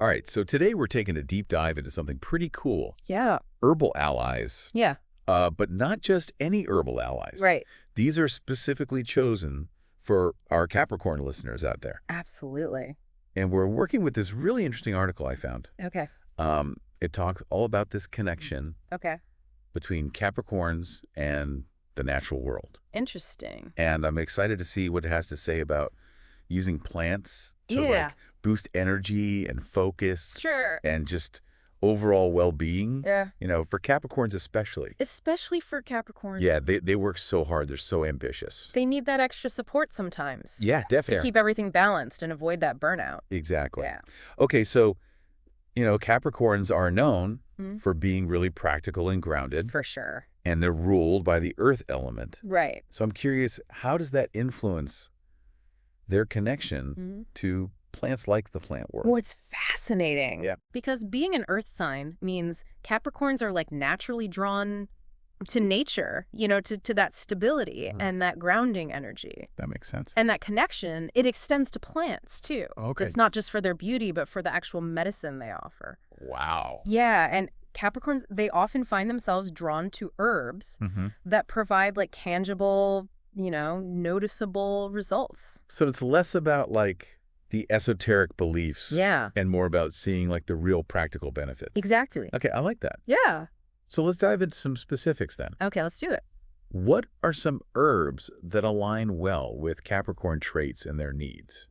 All right, so today we're taking a deep dive into something pretty cool. Yeah. Herbal allies, Yeah. but not just any herbal allies. Right. These are specifically chosen for our Capricorn listeners out there. Absolutely. And we're working with this really interesting article I found. Okay. It talks all about this connection Okay. between Capricorns and the natural world. Interesting. And I'm excited to see what it has to say about using plants to like boost energy and focus Sure. and just overall well-being. Yeah. You know, for Capricorns especially. Especially for Capricorns. Yeah, they work so hard. They're so ambitious. They need that extra support sometimes. Yeah, To definitely. keep everything balanced and avoid that burnout. Exactly. Yeah. Okay, so, Capricorns are known Mhm. for being really practical and grounded, For sure. and they're ruled by the earth element. Right. So I'm curious, how does that influence their connection Mhm. to plants like the plant world? Well, it's fascinating. Yeah. Because being an earth sign means Capricorns are like naturally drawn to nature, to that stability and that grounding energy. That makes sense. And that connection, it extends to plants too. Okay. It's not just for their beauty, but for the actual medicine they offer. Wow. Yeah, and Capricorns, they often find themselves drawn to herbs that provide like tangible, noticeable results. So it's less about like the esoteric beliefs Yeah. and more about seeing like the real practical benefits. Exactly. Okay, I like that. Yeah. So let's dive into some specifics then. Okay, let's do it. What are some herbs that align well with Capricorn traits and their needs?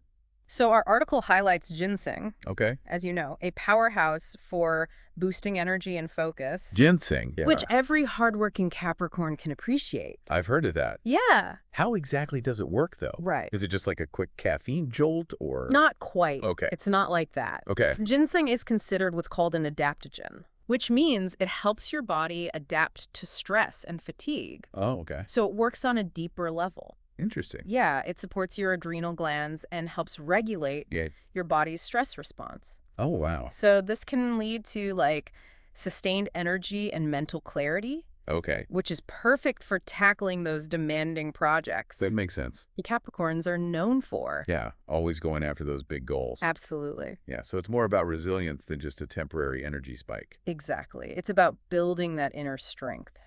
So our article highlights ginseng, Okay. as you know, a powerhouse for boosting energy and focus, Ginseng. Yeah. which every hardworking Capricorn can appreciate. I've heard of that. Yeah. How exactly does it work, though? Right. Is it just like a quick caffeine jolt or? Not quite. Okay. It's not like that. Okay. Ginseng is considered what's called an adaptogen, which means it helps your body adapt to stress and fatigue. Oh, okay. So it works on a deeper level. Interesting. Yeah, it supports your adrenal glands and helps regulate Yeah. your body's stress response. Oh, wow. So this can lead to like sustained energy and mental clarity, Okay. which is perfect for tackling those demanding projects That makes sense. the Capricorns are known for. Yeah. Always going after those big goals. Absolutely. Yeah. So it's more about resilience than just a temporary energy spike. Exactly. It's about building that inner strength.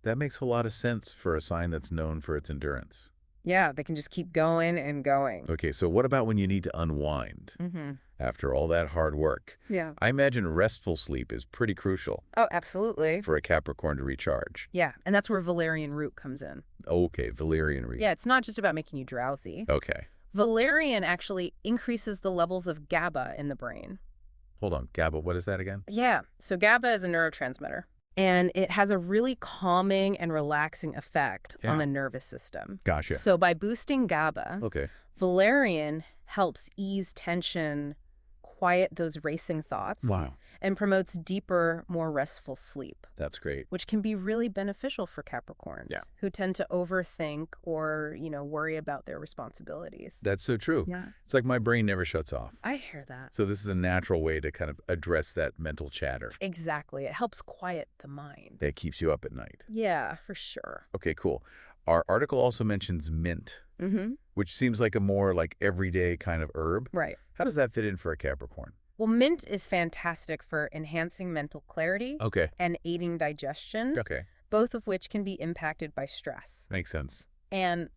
That makes a lot of sense for a sign that's known for its endurance. Yeah, they can just keep going and going. Okay. So what about when you need to unwind after all that hard work? Yeah. I imagine restful sleep is pretty crucial Oh, absolutely. for a Capricorn to recharge. Yeah, and that's where valerian root comes in. Okay. Valerian reed. Yeah, it's not just about making you drowsy. Okay. Valerian actually increases the levels of GABA in the brain. Hold on. GABA, what is that again? Yeah, so GABA is a neurotransmitter, and it has a really calming and relaxing effect on Yeah. the nervous system. Gotcha. So by boosting GABA, Okay. valerian helps ease tension, quiet those racing thoughts, Wow. and promotes deeper, more restful sleep, That's great. which can be really beneficial for Capricorns Yeah. who tend to overthink or, worry about their responsibilities. That's so true. Yeah, It's like my brain never shuts off. I hear that. So this is a natural way to kind of address that mental chatter Exactly. It helps quiet the mind. that keeps you up at night. Yeah, for sure. Okay, cool. Our article also mentions mint, which seems like a more like everyday kind of herb. Right. How does that fit in for a Capricorn? Well, mint is fantastic for enhancing mental clarity Okay. and aiding digestion, Okay. both of which can be impacted by stress. Makes sense. And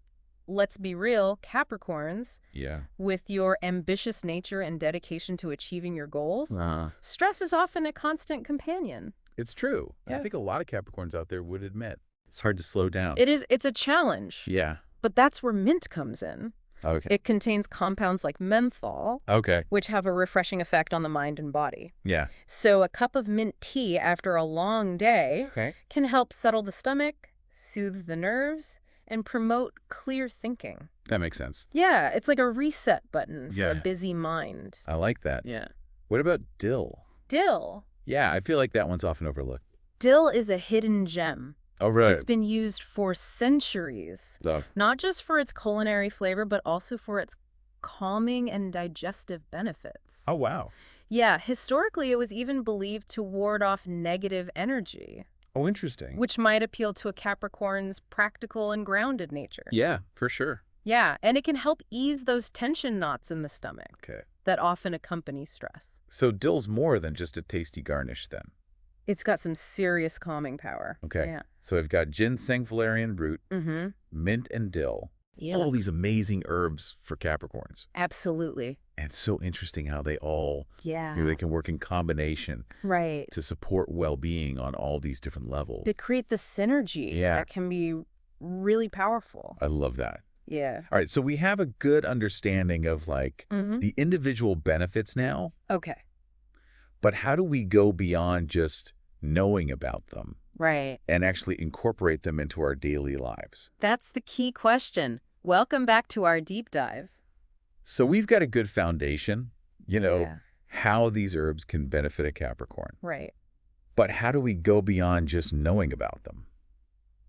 let's be real, Capricorns, Yeah. with your ambitious nature and dedication to achieving your goals, Uh, stress is often a constant companion. it's true. I Yeah. think a lot of Capricorns out there would admit it's hard to slow down. It's a challenge, Yeah. but that's where mint comes in. Okay. It contains compounds like menthol, Okay. which have a refreshing effect on the mind and body. Yeah. So a cup of mint tea after a long day Okay. can help settle the stomach, soothe the nerves, and promote clear thinking. That makes sense. Yeah, it's like a reset button for Yeah. a busy mind. I like that. Yeah. What about dill? Dill. Yeah, I feel like that one's often overlooked. Dill is a hidden gem. Oh, right. It's been used for centuries, So, not just for its culinary flavor, but also for its calming and digestive benefits. oh, wow. Yeah, historically, it was even believed to ward off negative energy, Oh, interesting. which might appeal to a Capricorn's practical and grounded nature. Yeah, for sure. Yeah, and it can help ease those tension knots in the stomach. Okay. that often accompany stress. So dill's more than just a tasty garnish then. It's got some serious calming power. Okay. Yeah. So I've got ginseng, valerian root, mint, and dill. Yeah. All these amazing herbs for Capricorns. Absolutely. And it's so interesting how they all, they can work in combination to support well-being on all these different levels. They create the synergy that can be really powerful. I love that. Yeah. All right, so we have a good understanding of like the individual benefits now. Okay. But how do we go beyond just knowing about them? Right. And actually incorporate them into our daily lives? That's the key question. Welcome back to our deep dive. So we've got a good foundation, how these herbs can benefit a Capricorn. Right. But how do we go beyond just knowing about them?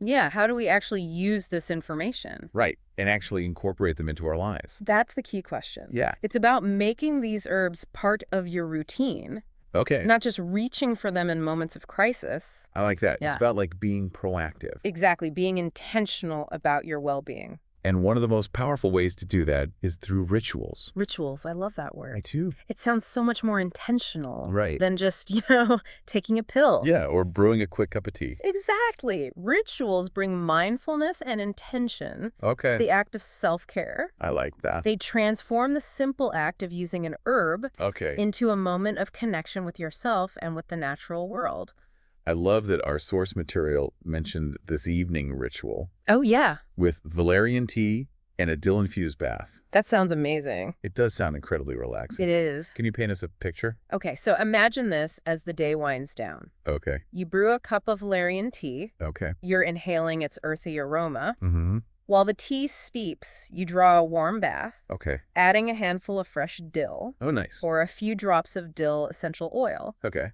Yeah, how do we actually use this information? Right, and actually incorporate them into our lives. That's the key question. Yeah. It's about making these herbs part of your routine. Okay. Not just reaching for them in moments of crisis. I like that. Yeah. It's about like being proactive. Exactly, being intentional about your well-being. And one of the most powerful ways to do that is through rituals. Rituals, I love that word. I too. It sounds so much more intentional than just, taking a pill. Yeah, or brewing a quick cup of tea. Exactly. Rituals bring mindfulness and intention Okay. to the act of self-care. I like that. They transform the simple act of using an herb into a moment of connection with yourself and with the natural world. I love that our source material mentioned this evening ritual. Oh, yeah. With valerian tea and a dill-infused bath. That sounds amazing. It does sound incredibly relaxing. It is. Can you paint us a picture? Okay, so imagine this as the day winds down. Okay. You brew a cup of valerian tea. Okay. You're inhaling its earthy aroma. Mm-hmm. While the tea steeps, you draw a warm bath. Okay. Adding a handful of fresh dill. Oh, nice. Or a few drops of dill essential oil. Okay.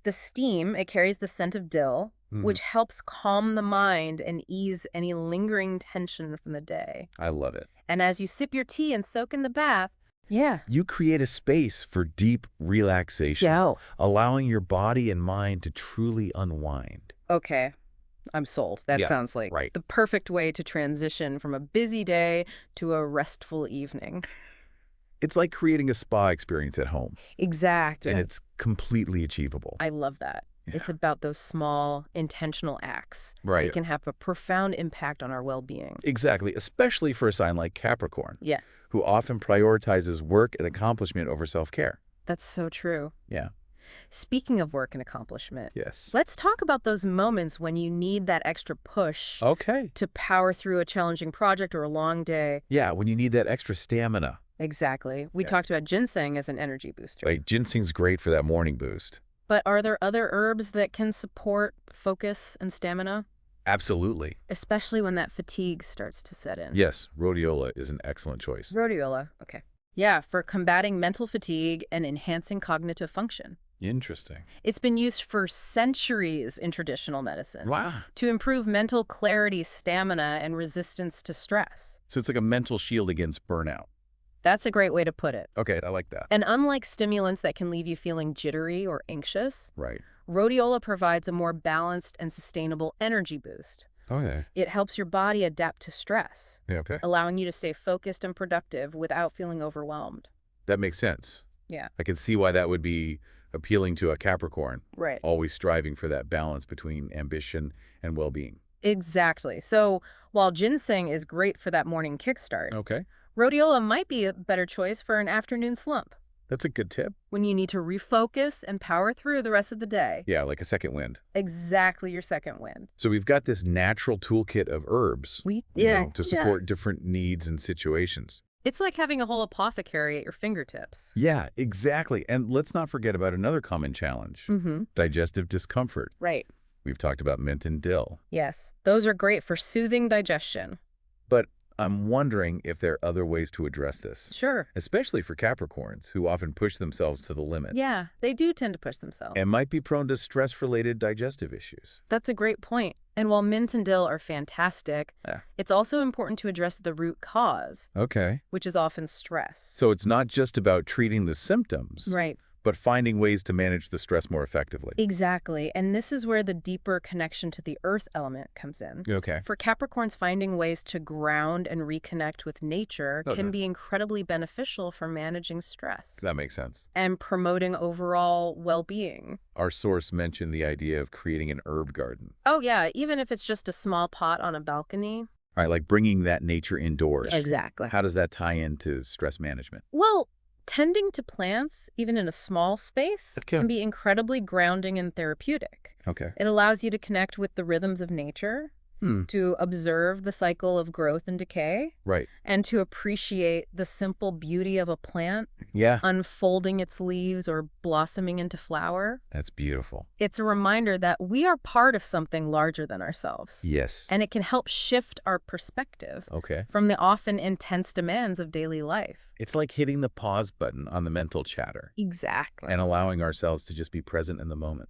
The steam, it carries the scent of dill, which helps calm the mind and ease any lingering tension from the day. I love it. And as you sip your tea and soak in the bath, you create a space for deep relaxation, allowing your body and mind to truly unwind. Okay, I'm sold. That sounds like the perfect way to transition from a busy day to a restful evening. It's like creating a spa experience at home. Exactly. And it's completely achievable. I love that. Yeah. It's about those small, intentional acts. Right. They can have a profound impact on our well-being. Exactly, especially for a sign like Capricorn. Yeah. Who often prioritizes work and accomplishment over self-care. That's so true. Yeah. Speaking of work and accomplishment, yes, let's talk about those moments when you need that extra push to power through a challenging project or a long day. Yeah, when you need that extra stamina. Exactly. We talked about ginseng as an energy booster. Like, ginseng's great for that morning boost. But are there other herbs that can support focus and stamina? Absolutely. Especially when that fatigue starts to set in. Yes, rhodiola is an excellent choice. Rhodiola, okay. Yeah, for combating mental fatigue and enhancing cognitive function. Interesting. It's been used for centuries in traditional medicine. Wow. To improve mental clarity, stamina, and resistance to stress. So it's like a mental shield against burnout. That's a great way to put it. Okay, I like that. And unlike stimulants that can leave you feeling jittery or anxious, right, rhodiola provides a more balanced and sustainable energy boost. Okay. It helps your body adapt to stress, allowing you to stay focused and productive without feeling overwhelmed. That makes sense. Yeah. I can see why that would be appealing to a Capricorn. Right. Always striving for that balance between ambition and well-being. Exactly. So while ginseng is great for that morning kickstart, rhodiola might be a better choice for an afternoon slump. That's a good tip. When you need to refocus and power through the rest of the day. Yeah, like a second wind. Exactly, your second wind. So we've got this natural toolkit of herbs to support different needs and situations. It's like having a whole apothecary at your fingertips. Yeah, exactly. And let's not forget about another common challenge, digestive discomfort. Right. We've talked about mint and dill. Yes, those are great for soothing digestion. But I'm wondering if there are other ways to address this. Sure. Especially for Capricorns, who often push themselves to the limit. Yeah, they do tend to push themselves. And might be prone to stress-related digestive issues. That's a great point. And while mint and dill are fantastic, it's also important to address the root cause, which is often stress. So it's not just about treating the symptoms, right, but finding ways to manage the stress more effectively. Exactly. And this is where the deeper connection to the earth element comes in. Okay. For Capricorns, finding ways to ground and reconnect with nature can be incredibly beneficial for managing stress. That makes sense. And promoting overall well-being. Our source mentioned the idea of creating an herb garden. Oh, yeah. Even if it's just a small pot on a balcony. All right, like bringing that nature indoors. Exactly. How does that tie into stress management? Well, tending to plants, even in a small space, can be incredibly grounding and therapeutic. Okay. It allows you to connect with the rhythms of nature, to observe the cycle of growth and decay, Right. and to appreciate the simple beauty of a plant unfolding its leaves or blossoming into flower. That's beautiful. It's a reminder that we are part of something larger than ourselves. Yes. And it can help shift our perspective from the often intense demands of daily life. It's like hitting the pause button on the mental chatter. Exactly. And allowing ourselves to just be present in the moment.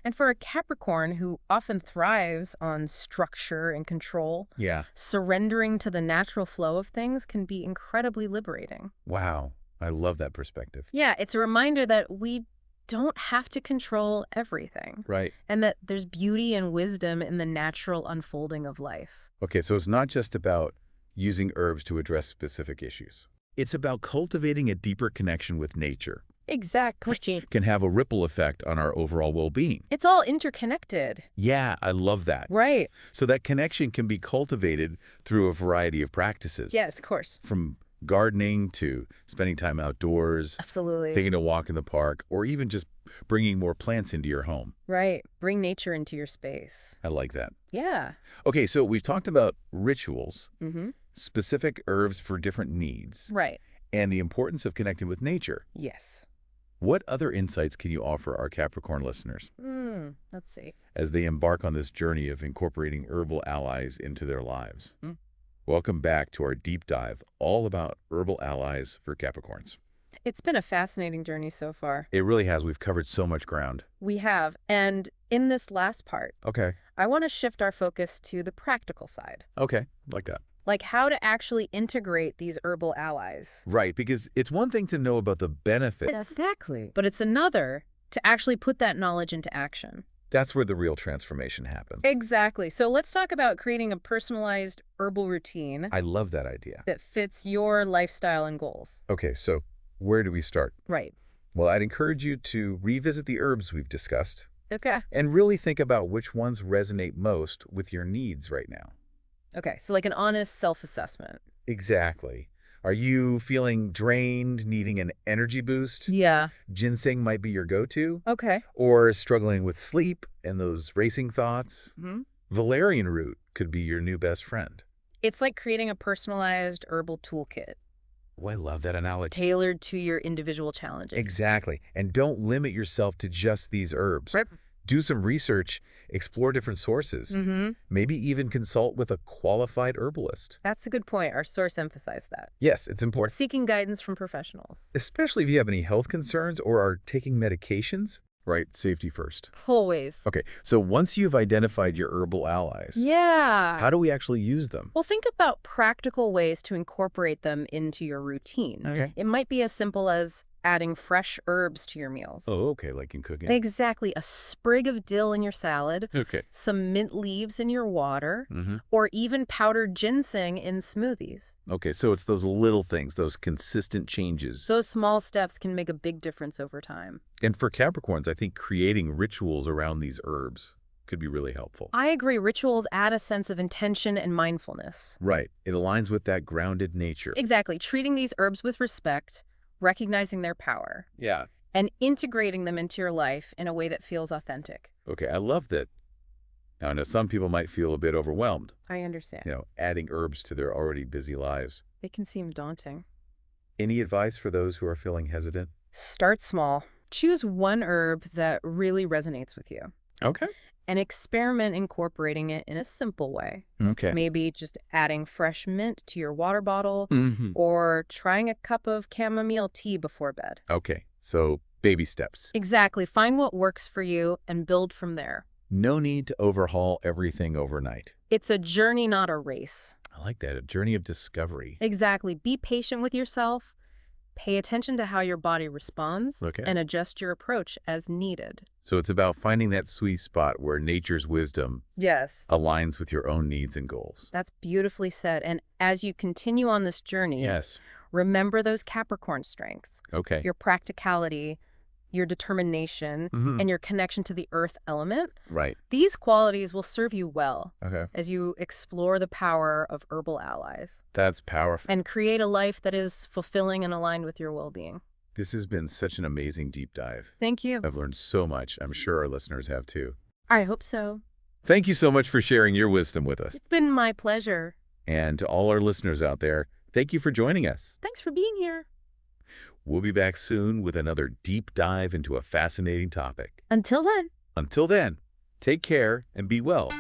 And for a Capricorn who often thrives on structure and control, surrendering to the natural flow of things can be incredibly liberating. Wow. I love that perspective. Yeah, it's a reminder that we don't have to control everything. Right. And that there's beauty and wisdom in the natural unfolding of life. Okay, so it's not just about using herbs to address specific issues. It's about cultivating a deeper connection with nature. Exactly. Can have a ripple effect on our overall well-being. It's all interconnected. Yeah, I love that. Right. So that connection can be cultivated through a variety of practices. Yes, of course. From gardening to spending time outdoors. Absolutely. Taking a walk in the park, or even just bringing more plants into your home. Right. Bring nature into your space. I like that. Yeah. Okay, so we've talked about rituals, specific herbs for different needs. Right. And the importance of connecting with nature. Yes. What other insights can you offer our Capricorn listeners Let's see. as they embark on this journey of incorporating herbal allies into their lives? Welcome back to our deep dive all about herbal allies for Capricorns. It's been a fascinating journey so far. It really has. We've covered so much ground. We have. And in this last part, I want to shift our focus to the practical side. Okay, like that. Like how to actually integrate these herbal allies. Right, because it's one thing to know about the benefits. Exactly. But it's another to actually put that knowledge into action. That's where the real transformation happens. Exactly. So let's talk about creating a personalized herbal routine. I love that idea. That fits your lifestyle and goals. Okay, so where do we start? Right. Well, I'd encourage you to revisit the herbs we've discussed. Okay. And really think about which ones resonate most with your needs right now. Okay, so like an honest self-assessment. Exactly. Are you feeling drained, needing an energy boost? Yeah. Ginseng might be your go-to. Okay. Or struggling with sleep and those racing thoughts? Valerian root could be your new best friend. It's like creating a personalized herbal toolkit. Oh, I love that analogy. Tailored to your individual challenges. Exactly. And don't limit yourself to just these herbs. Right. Do some research, explore different sources, maybe even consult with a qualified herbalist. That's a good point. Our source emphasized that. Yes, it's important. Seeking guidance from professionals. Especially if you have any health concerns or are taking medications. Right, safety first. Always. Okay, so once you've identified your herbal allies, how do we actually use them? Well, think about practical ways to incorporate them into your routine. Okay. It might be as simple as adding fresh herbs to your meals. Oh, okay, like in cooking. Exactly. A sprig of dill in your salad. Okay. Some mint leaves in your water. Or even powdered ginseng in smoothies. Okay, so it's those little things, those consistent changes. Those small steps can make a big difference over time. And for Capricorns, I think creating rituals around these herbs could be really helpful. I agree. Rituals add a sense of intention and mindfulness. Right. It aligns with that grounded nature. Exactly. Treating these herbs with respect, recognizing their power. Yeah. And integrating them into your life in a way that feels authentic. Okay, I love that. Now, I know some people might feel a bit overwhelmed. I understand. Adding herbs to their already busy lives. It can seem daunting. Any advice for those who are feeling hesitant? Start small. Choose one herb that really resonates with you. Okay. And experiment incorporating it in a simple way. Okay. Maybe just adding fresh mint to your water bottle or trying a cup of chamomile tea before bed. Okay, so baby steps. Exactly. Find what works for you and build from there. No need to overhaul everything overnight. It's a journey, not a race. I like that, a journey of discovery. Exactly. Be patient with yourself Pay attention to how your body responds and adjust your approach as needed. So it's about finding that sweet spot where nature's wisdom aligns with your own needs and goals. That's beautifully said. And as you continue on this journey, remember those Capricorn strengths. Your practicality, your determination, and your connection to the earth element. These qualities will serve you well as you explore the power of herbal allies. That's powerful. And create a life that is fulfilling and aligned with your well-being. This has been such an amazing deep dive. Thank you. I've learned so much. I'm sure our listeners have too. I hope so. Thank you so much for sharing your wisdom with us. It's been my pleasure. And to all our listeners out there, thank you for joining us. Thanks for being here. We'll be back soon with another deep dive into a fascinating topic. Until then. Until then, take care and be well.